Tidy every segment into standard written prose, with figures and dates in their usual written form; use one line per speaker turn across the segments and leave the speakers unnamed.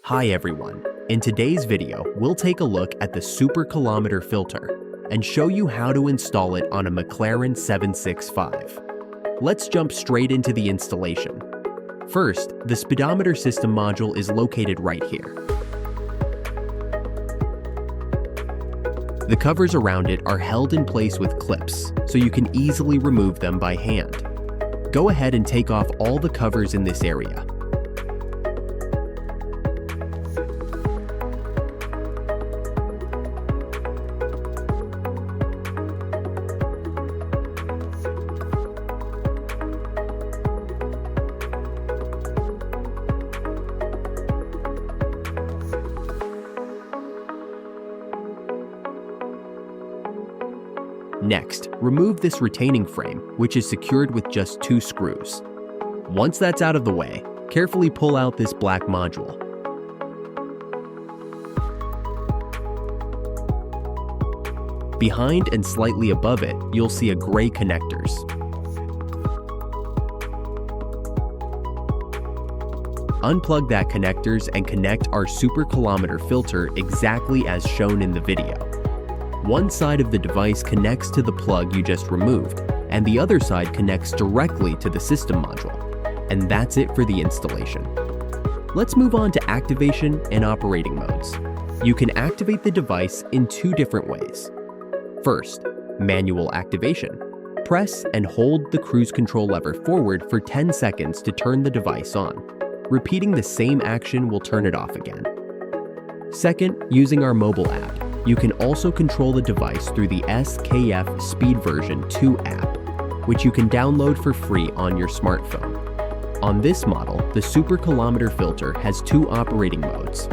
Hi everyone, in today's video we'll take a look at the superkilometer filter and show you how to install it on a McLaren 765. Let's jump straight into the installation. First, the speedometer system module is located right here. The covers around it are held in place with clips, so you can easily remove them by hand. Go ahead and take off all the covers in this area. Next, remove this retaining frame, which is secured with just 2 screws. Once that's out of the way, carefully pull out this black module. Behind and slightly above it, you'll see a gray connectors. Unplug that connectors and connect our superkilometer filter exactly as shown in the video. One side of the device connects to the plug you just removed, and the other side connects directly to the system module. And that's it for the installation. Let's move on to activation and operating modes. You can activate the device in 2 different ways. First, manual activation. Press and hold the cruise control lever forward for 10 seconds to turn the device on. Repeating the same action will turn it off again. Second, using our mobile app. You can also control the device through the SKF Speed Version 2 app, which you can download for free on your smartphone. On this model, the superkilometer filter has 2 operating modes.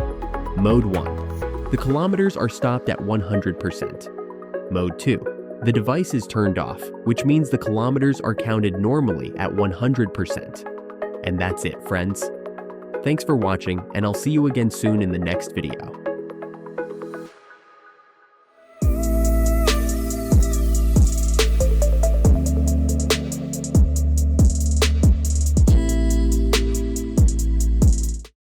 Mode 1. The kilometers are stopped at 100%. Mode 2. The device is turned off, which means the kilometers are counted normally at 100%. And that's it, friends. Thanks for watching, and I'll see you again soon in the next video.